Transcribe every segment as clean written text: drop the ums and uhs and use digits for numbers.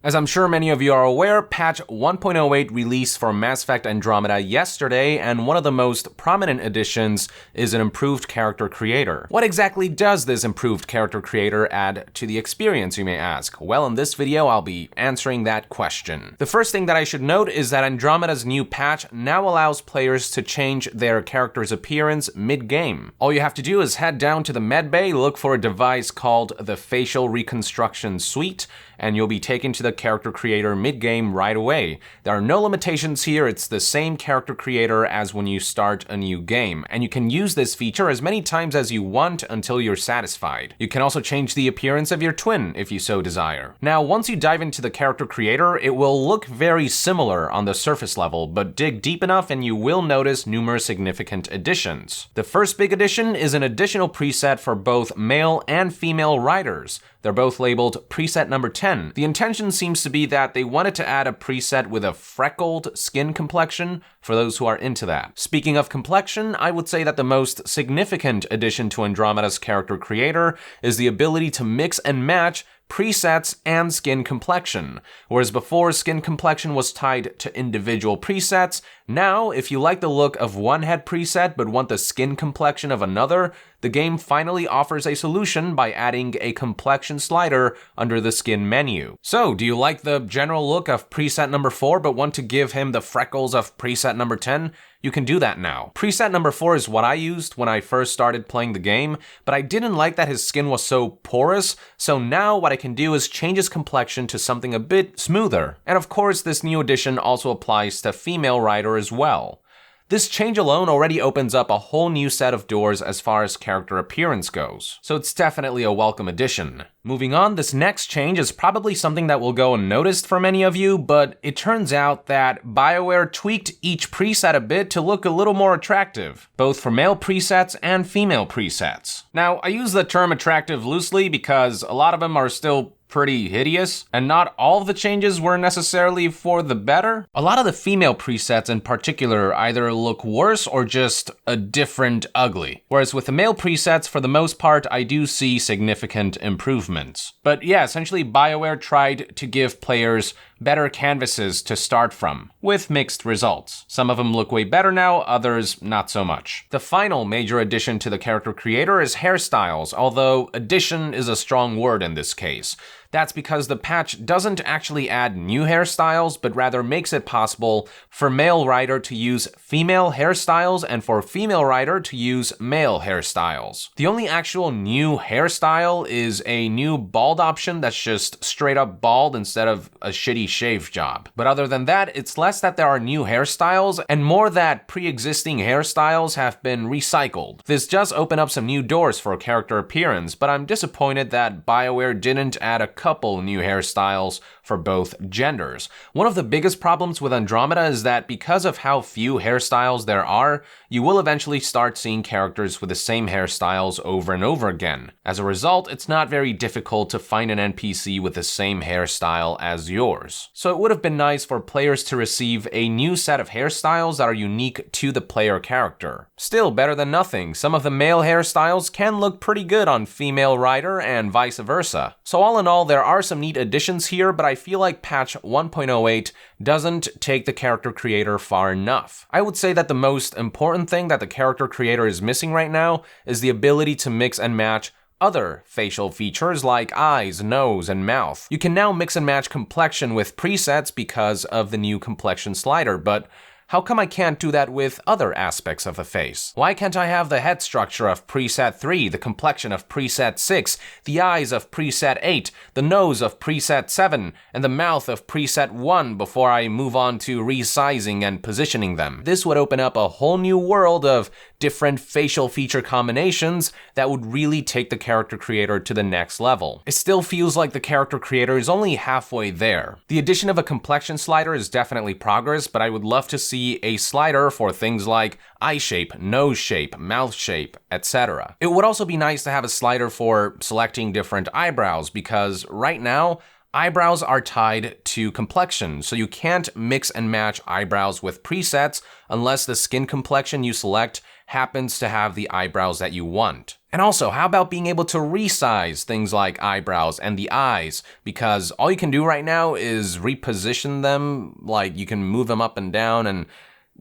As I'm sure many of you are aware, patch 1.08 released for Mass Effect Andromeda yesterday, and one of the most prominent additions is an improved character creator. What exactly does this improved character creator add to the experience, you may ask? Well, in this video, I'll be answering that question. The first thing that I should note is that Andromeda's new patch now allows players to change their character's appearance mid-game. All you have to do is head down to the medbay, look for a device called the Facial Reconstruction Suite, and you'll be taken to the character creator mid-game right away. There are no limitations here, it's the same character creator as when you start a new game, and you can use this feature as many times as you want until you're satisfied. You can also change the appearance of your twin if you so desire. Now, once you dive into the character creator, it will look very similar on the surface level, but dig deep enough and you will notice numerous significant additions. The first big addition is an additional preset for both male and female writers. They're both labeled preset number 10. The intention seems to be that they wanted to add a preset with a freckled skin complexion for those who are into that. Speaking of complexion, I would say that the most significant addition to Andromeda's character creator is the ability to mix and match presets and skin complexion. Whereas before, skin complexion was tied to individual presets, now if you like the look of one head preset but want the skin complexion of another, the game finally offers a solution by adding a complexion slider under the skin menu. So, do you like the general look of preset number 4 but want to give him the freckles of preset number 10? You can do that now. Preset number 4 is what I used when I first started playing the game, but I didn't like that his skin was so porous, so now what I can do is change his complexion to something a bit smoother. And of course, this new addition also applies to female writer as well. This change alone already opens up a whole new set of doors as far as character appearance goes, so it's definitely a welcome addition. Moving on, this next change is probably something that will go unnoticed for many of you, but it turns out that BioWare tweaked each preset a bit to look a little more attractive, both for male presets and female presets. Now, I use the term attractive loosely because a lot of them are still pretty hideous, and not all of the changes were necessarily for the better. A lot of the female presets in particular either look worse or just a different ugly. Whereas with the male presets, for the most part, I do see significant improvements. But yeah, essentially BioWare tried to give players better canvases to start from, with mixed results. Some of them look way better now, others not so much. The final major addition to the character creator is hairstyles, although addition is a strong word in this case. That's because the patch doesn't actually add new hairstyles, but rather makes it possible for male writer to use female hairstyles and for female writer to use male hairstyles. The only actual new hairstyle is a new bald option that's just straight up bald instead of a shitty shave job. But other than that, it's less that there are new hairstyles and more that pre-existing hairstyles have been recycled. This does open up some new doors for character appearance, but I'm disappointed that BioWare didn't add a couple new hairstyles for both genders. One of the biggest problems with Andromeda is that because of how few hairstyles there are, you will eventually start seeing characters with the same hairstyles over and over again. As a result, it's not very difficult to find an NPC with the same hairstyle as yours. So it would have been nice for players to receive a new set of hairstyles that are unique to the player character. Still, better than nothing. Some of the male hairstyles can look pretty good on female writer and vice versa. So all in all, there are some neat additions here, but I feel like patch 1.08 doesn't take the character creator far enough. I would say that the most important thing that the character creator is missing right now is the ability to mix and match other facial features like eyes, nose, and mouth. You can now mix and match complexion with presets because of the new Complexion Slider, but how come I can't do that with other aspects of the face? Why can't I have the head structure of preset 3, the complexion of preset 6, the eyes of preset 8, the nose of preset 7, and the mouth of preset 1 before I move on to resizing and positioning them? This would open up a whole new world of different facial feature combinations that would really take the character creator to the next level. It still feels like the character creator is only halfway there. The addition of a complexion slider is definitely progress, but I would love to see a slider for things like eye shape, nose shape, mouth shape, etc. It would also be nice to have a slider for selecting different eyebrows, because right now, eyebrows are tied to complexion, so you can't mix and match eyebrows with presets unless the skin complexion you select happens to have the eyebrows that you want. And also, how about being able to resize things like eyebrows and the eyes? Because all you can do right now is reposition them, like you can move them up and down and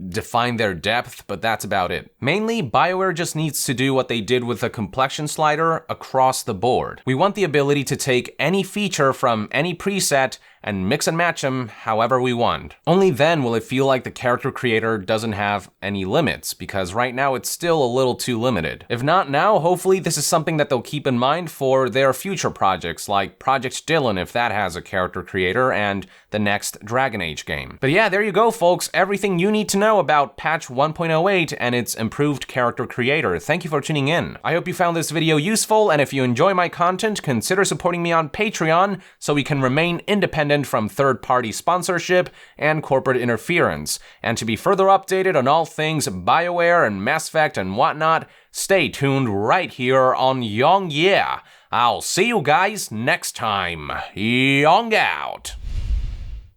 define their depth, but that's about it. Mainly, BioWare just needs to do what they did with the Complexion Slider across the board. We want the ability to take any feature from any preset and mix and match them however we want. Only then will it feel like the character creator doesn't have any limits, because right now it's still a little too limited. If not now, hopefully this is something that they'll keep in mind for their future projects, like Project Dylan if that has a character creator, and the next Dragon Age game. But yeah, there you go folks, everything you need to know about patch 1.08 and its improved character creator. Thank you for tuning in. I hope you found this video useful, and if you enjoy my content, consider supporting me on Patreon so we can remain independent from third-party sponsorship and corporate interference. And to be further updated on all things BioWare and Mass Effect and whatnot, stay tuned right here on Young Yeah. I'll see you guys next time. Young out.